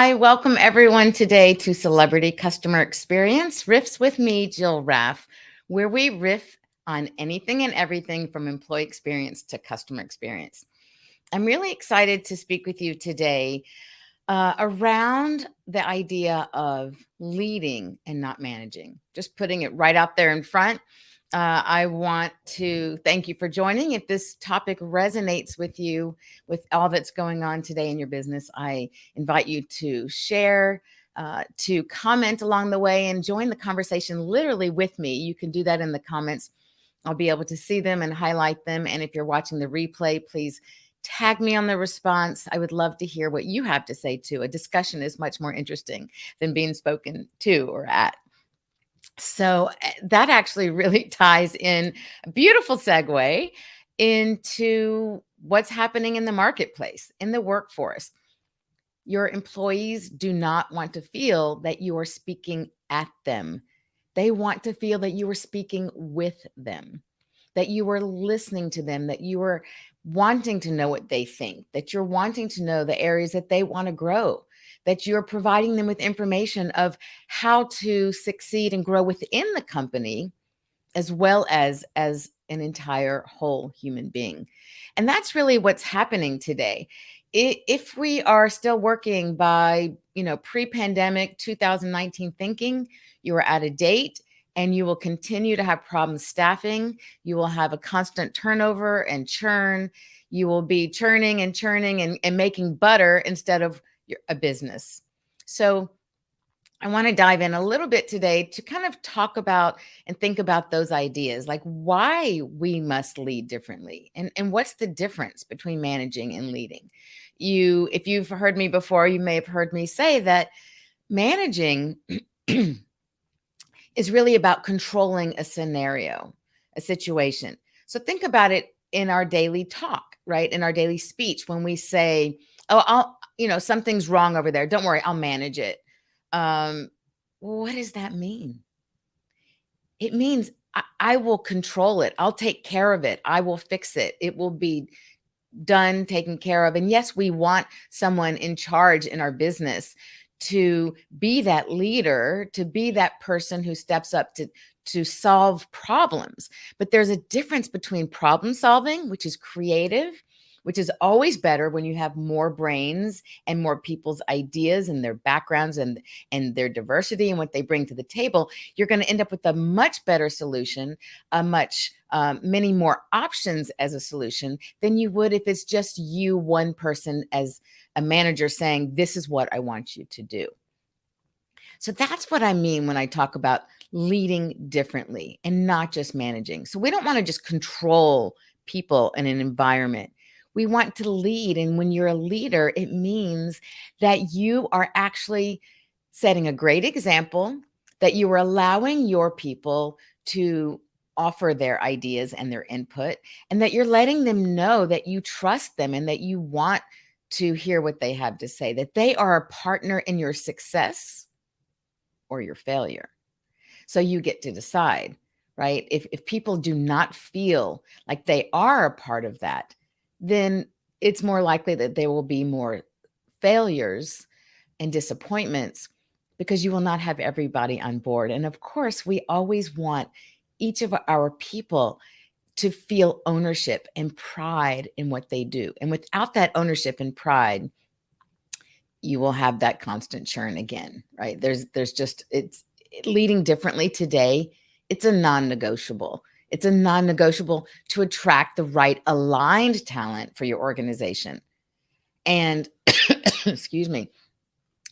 Hi, welcome everyone today to Celebrity Customer Experience, Riffs with me, Jill Raff, where we riff on anything and everything from employee experience to customer experience. I'm really excited to speak with you today around the idea of leading and not managing, just putting it right out there in front. I want to thank you for joining. If this topic resonates with you, with all that's going on today in your business, I invite you to share, to comment along the way, and join the conversation literally with me. You can do that in the comments. I'll be able to see them and highlight them. And if you're watching the replay, please tag me on the response. I would love to hear what you have to say too. A discussion is much more interesting than being spoken to or at. So that actually really ties in a beautiful segue into what's happening in the marketplace, in the workforce. Your employees do not want to feel that you are speaking at them. They want to feel that you are speaking with them, that you are listening to them, that you are wanting to know what they think, that you're wanting to know the areas that they want to grow, that you're providing them with information of how to succeed and grow within the company as well as an entire whole human being. And that's really what's happening today. If we are still working by, pre-pandemic 2019 thinking, you are out of date and you will continue to have problems staffing. You will have a constant turnover and churn. You will be churning and making butter instead of a business. So I want to dive in a little bit today to kind of talk about and think about those ideas, like why we must lead differently and what's the difference between managing and leading. If you've heard me before, you may have heard me say that managing is really about controlling a scenario, a situation. So think about it in our daily talk, right? In our daily speech, when we say, oh, something's wrong over there. Don't worry, I'll manage it. What does that mean? It means I will control it. I'll take care of it. I will fix it. It will be done, taken care of. And yes, we want someone in charge in our business to be that leader, to be that person who steps up to solve problems. But there's a difference between problem solving, which is creative, which is always better when you have more brains and more people's ideas and their backgrounds and their diversity and what they bring to the table. You're going to end up with a much better solution, many more options as a solution than you would if it's just you, one person as a manager saying, this is what I want you to do. So that's what I mean when I talk about leading differently and not just managing. So we don't want to just control people in an environment. We want to lead. And when you're a leader, it means that you are actually setting a great example, that you are allowing your people to offer their ideas and their input, and that you're letting them know that you trust them and that you want to hear what they have to say, that they are a partner in your success or your failure. So you get to decide, right? If people do not feel like they are a part of that, then it's more likely that there will be more failures and disappointments because you will not have everybody on board. And of course, we always want each of our people to feel ownership and pride in what they do. And without that ownership and pride, you will have that constant churn again, right? It's leading differently today. It's a non-negotiable. It's a non-negotiable to attract the right aligned talent for your organization. And excuse me,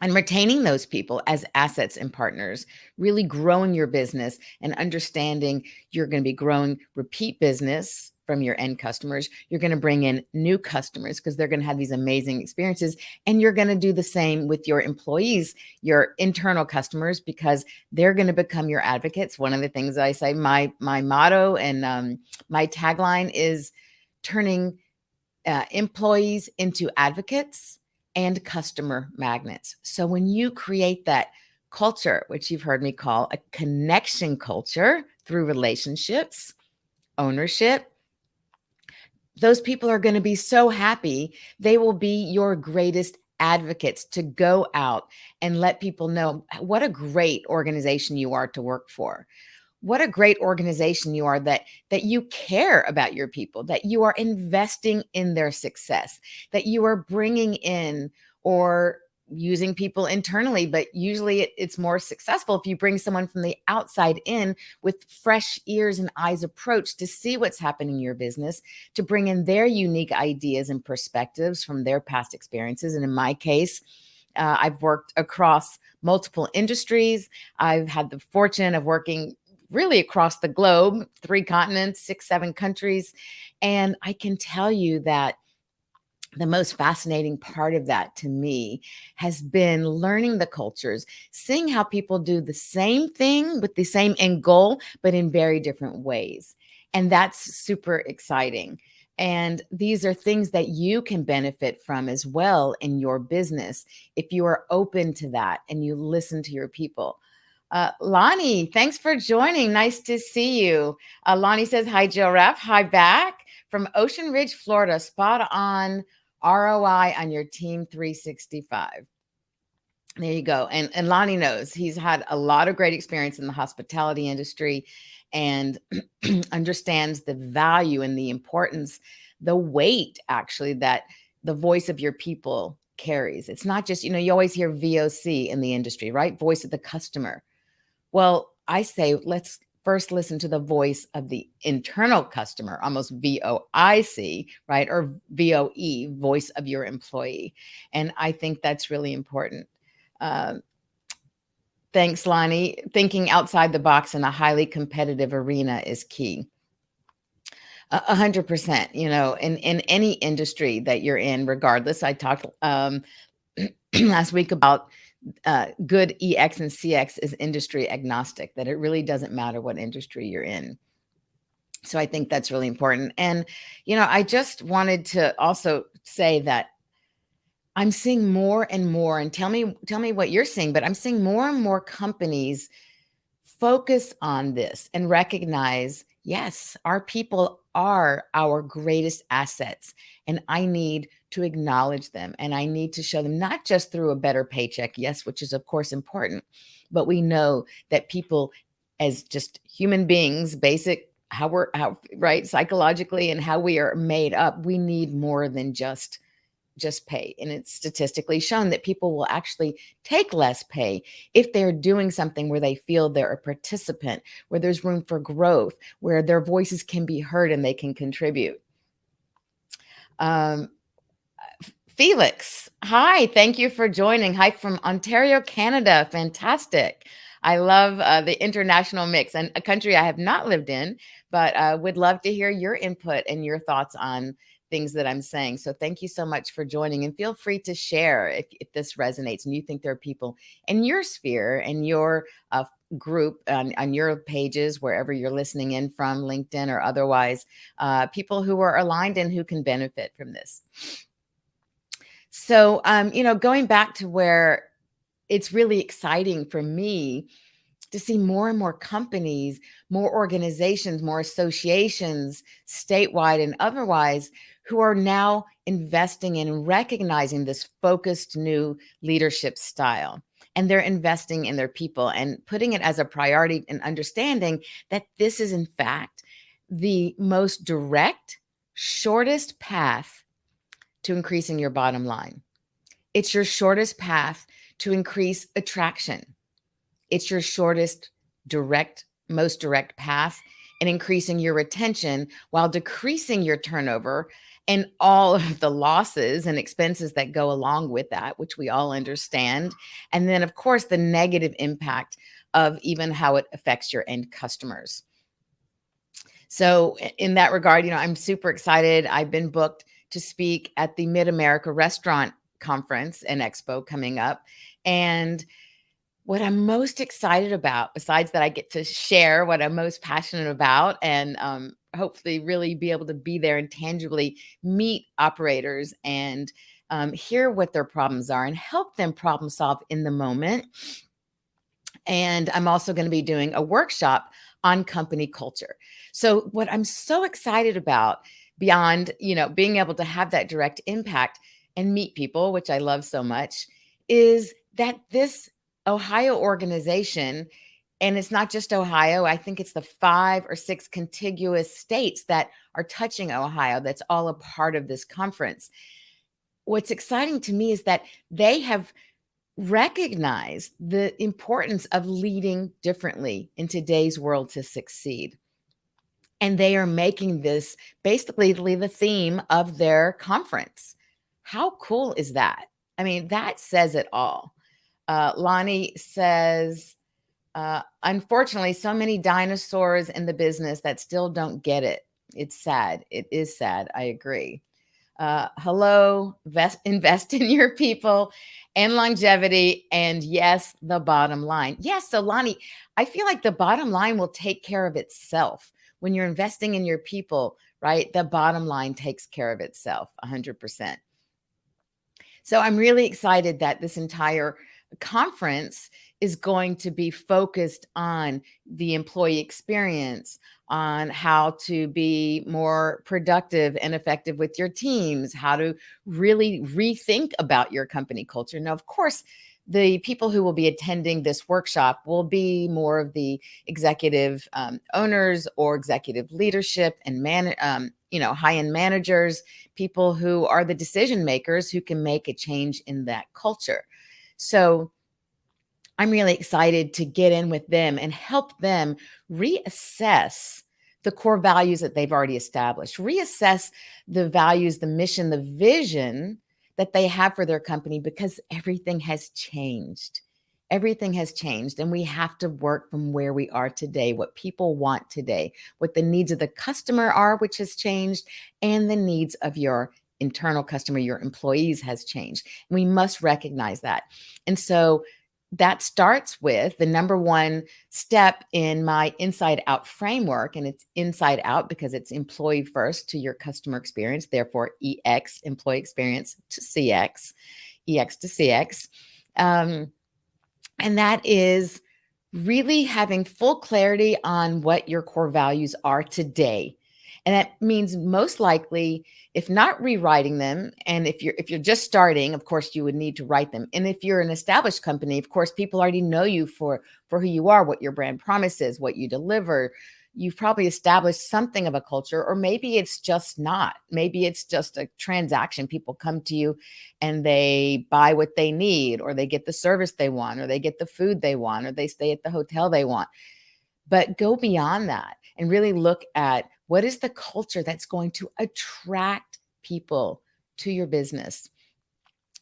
and retaining those people as assets and partners, really growing your business and understanding you're going to be growing repeat business from your end customers. You're going to bring in new customers because they're going to have these amazing experiences. And you're going to do the same with your employees, your internal customers, because they're going to become your advocates. One of the things I say, my motto and my tagline is turning employees into advocates and customer magnets. So when you create that culture, which you've heard me call a connection culture through relationships, ownership, those people are going to be so happy. They will be your greatest advocates to go out and let people know what a great organization you are to work for. What a great organization you are, that you care about your people, that you are investing in their success, that you are bringing in or using people internally, but usually it's more successful if you bring someone from the outside in with fresh ears and eyes approach to see what's happening in your business, to bring in their unique ideas and perspectives from their past experiences. And in my case, I've worked across multiple industries. I've had the fortune of working really across the globe, 3 continents, 6, 7 countries. And I can tell you that the most fascinating part of that to me has been learning the cultures, seeing how people do the same thing with the same end goal, but in very different ways. And that's super exciting. And these are things that you can benefit from as well in your business if you are open to that and you listen to your people. Lonnie, thanks for joining. Nice to see you. Lonnie says, hi, Jill Ref. Hi back from Ocean Ridge, Florida. Spot on ROI on your Team 365. There you go. And Lonnie knows he's had a lot of great experience in the hospitality industry and understands the value and the importance, the weight actually that the voice of your people carries. It's not just, you always hear VOC in the industry, right? Voice of the customer. Well, I say, let's first listen to the voice of the internal customer, almost VOIC, right? Or VOE, voice of your employee. And I think that's really important. Thanks, Lonnie. Thinking outside the box in a highly competitive arena is key. 100%, in any industry that you're in, regardless. I talked last week about good EX and CX is industry agnostic, that it really doesn't matter what industry you're in. So I think that's really important. And, I just wanted to also say that I'm seeing more and more, and tell me what you're seeing, but I'm seeing more and more companies focus on this and recognize, yes, our people are our greatest assets. And I need to acknowledge them. And I need to show them not just through a better paycheck, yes, which is of course important, but we know that people as just human beings, basic, how right, psychologically and how we are made up, we need more than just pay. And it's statistically shown that people will actually take less pay if they're doing something where they feel they're a participant, where there's room for growth, where their voices can be heard and they can contribute. Felix, hi, thank you for joining. Hi from Ontario, Canada. Fantastic. I love the international mix, and a country I have not lived in, but would love to hear your input and your thoughts on things that I'm saying. So thank you so much for joining, and feel free to share if this resonates and you think there are people in your sphere and your group on your pages, wherever you're listening in from, LinkedIn or otherwise, people who are aligned and who can benefit from this. So, going back to where it's really exciting for me to see more and more companies, more organizations, more associations, statewide and otherwise, who are now investing in and recognizing this focused new leadership style. And they're investing in their people and putting it as a priority and understanding that this is, in fact, the most direct, shortest path to increasing your bottom line. It's your shortest path to increase attraction. It's your shortest, most direct path in increasing your retention while decreasing your turnover and all of the losses and expenses that go along with that, which we all understand. And then, of course, the negative impact of even how it affects your end customers. So in that regard, I'm super excited. I've been booked to speak at the Mid-America Restaurant Conference and Expo coming up. And what I'm most excited about, besides that I get to share what I'm most passionate about and hopefully really be able to be there and tangibly meet operators and hear what their problems are and help them problem solve in the moment. And I'm also going to be doing a workshop on company culture. So what I'm so excited about beyond, being able to have that direct impact and meet people, which I love so much, is that this Ohio organization, and it's not just Ohio, I think it's the 5 or 6 contiguous states that are touching Ohio that's all a part of this conference. What's exciting to me is that they have recognized the importance of leading differently in today's world to succeed. And they are making this basically the theme of their conference. How cool is that? I mean, that says it all. Lonnie says, unfortunately, so many dinosaurs in the business that still don't get it. It's sad. It is sad. I agree. Hello, invest in your people and longevity. And yes, the bottom line. Yes. So, Lonnie, I feel like the bottom line will take care of itself. When you're investing in your people, right? The bottom line takes care of itself 100%. So I'm really excited that this entire conference is going to be focused on the employee experience, on how to be more productive and effective with your teams, how to really rethink about your company culture. Now, of course, the people who will be attending this workshop will be more of the executive owners or executive leadership and high-end managers, people who are the decision makers who can make a change in that culture. So I'm really excited to get in with them and help them reassess the core values that they've already established, reassess the values, the mission, the vision that they have for their company, because everything has changed. Everything has changed, and we have to work from where we are today, what people want today, what the needs of the customer are, which has changed, and the needs of your internal customer, your employees, has changed. And we must recognize that. And so that starts with the number one step in my inside out framework. And it's inside out because it's employee first to your customer experience. Therefore, EX, employee experience, to CX, EX2CX. And that is really having full clarity on what your core values are today. And that means most likely, if not rewriting them, and if you're just starting, of course, you would need to write them. And if you're an established company, of course, people already know you for who you are, what your brand promise is, what you deliver. You've probably established something of a culture, or maybe it's just not. Maybe it's just a transaction. People come to you and they buy what they need, or they get the service they want, or they get the food they want, or they stay at the hotel they want. But go beyond that and really look at what is the culture that's going to attract people to your business.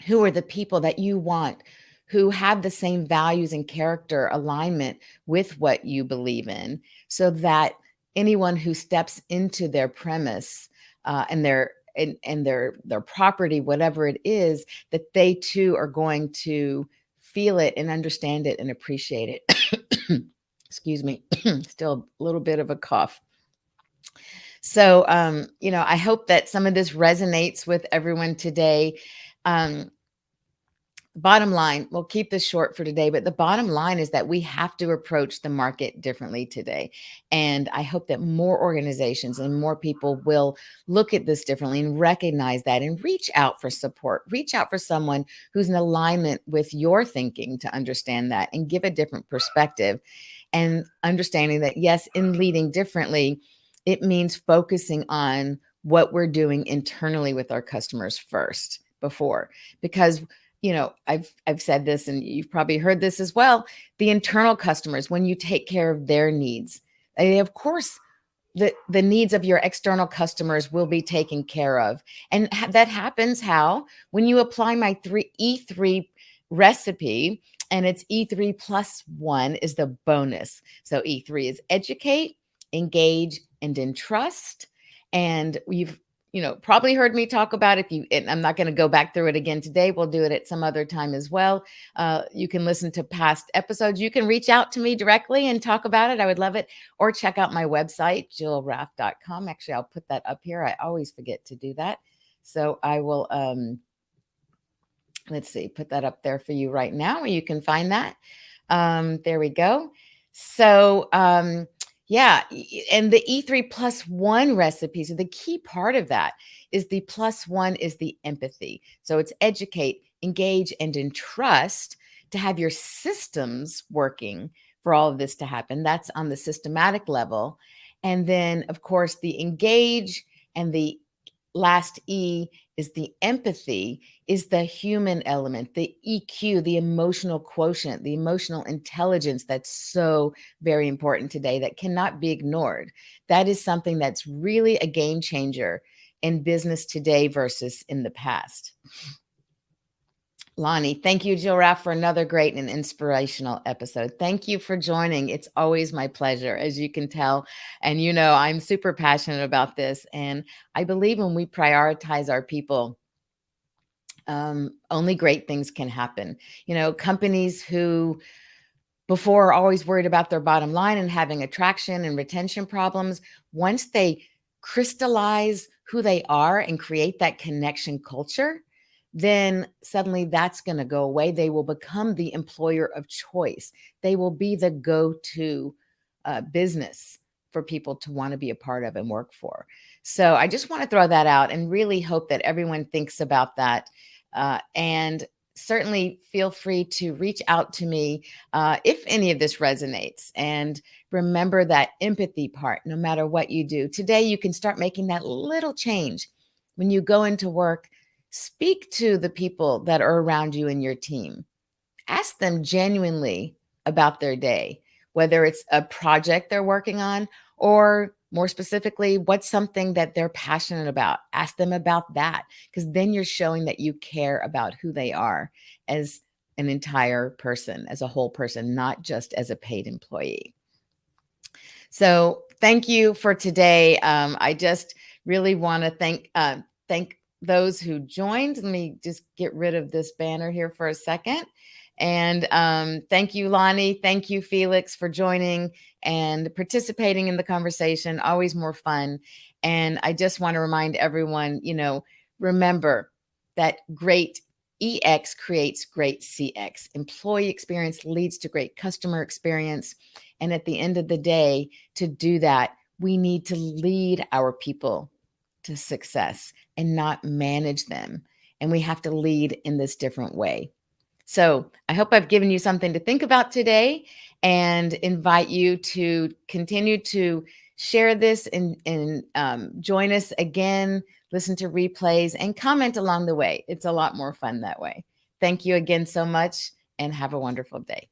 Who are the people that you want, who have the same values and character alignment with what you believe in, so that anyone who steps into their premise and their property, whatever it is, that they too are going to feel it and understand it and appreciate it. Excuse me, still a little bit of a cough. So, I hope that some of this resonates with everyone today. Bottom line, we'll keep this short for today, but the bottom line is that we have to approach the market differently today. And I hope that more organizations and more people will look at this differently and recognize that and reach out for support. Reach out for someone who's in alignment with your thinking to understand that and give a different perspective. And understanding that, yes, in leading differently, it means focusing on what we're doing internally with our customers first before, because I've said this, and you've probably heard this as well. The internal customers, when you take care of their needs, of course, the needs of your external customers will be taken care of. And that happens how? When you apply my E3 recipe, and it's E3 plus 1 is the bonus. So E3 is educate, engage, and entrust. And you've probably heard me talk about it. And I'm not going to go back through it again today. We'll do it at some other time as well. You can listen to past episodes. You can reach out to me directly and talk about it. I would love it. Or check out my website, jillraff.com. Actually, I'll put that up here. I always forget to do that. So I will, let's see, put that up there for you right now, where you can find that. There we go. So, Yeah, and the E3+1 recipe, so the key part of that is the plus one is the empathy. So it's educate, engage, and entrust to have your systems working for all of this to happen. That's on the systematic level. And then, of course, the engage and the last E is the empathy, is the human element, the EQ, the emotional quotient, the emotional intelligence that's so very important today that cannot be ignored. That is something that's really a game changer in business today versus in the past. Lonnie, thank you, Jill Raff, for another great and inspirational episode. Thank you for joining. It's always my pleasure, as you can tell. And you know, I'm super passionate about this. And I believe when we prioritize our people, only great things can happen. You know, companies who before are always worried about their bottom line and having attraction and retention problems, once they crystallize who they are and create that connection culture, then suddenly that's going to go away. They will become the employer of choice. They will be the go-to business for people to want to be a part of and work for. So I just want to throw that out and really hope that everyone thinks about that. And certainly feel free to reach out to me if any of this resonates. And remember that empathy part, no matter what you do. Today, you can start making that little change. When you go into work, speak to the people that are around you in your team. Ask them genuinely about their day, whether it's a project they're working on or more specifically, what's something that they're passionate about. Ask them about that, because then you're showing that you care about who they are as an entire person, as a whole person, not just as a paid employee. So thank you for today. I just really want to thank those who joined. Let me just get rid of this banner here for a second. And thank you, Lonnie. Thank you, Felix, for joining and participating in the conversation. Always more fun. And I just want to remind everyone, you know, remember that great EX creates great CX. Employee experience leads to great customer experience. And at the end of the day, to do that, we need to lead our people to success and not manage them. And we have to lead in this different way. So I hope I've given you something to think about today and invite you to continue to share this and join us again, listen to replays, and comment along the way. It's a lot more fun that way. Thank you again so much and have a wonderful day.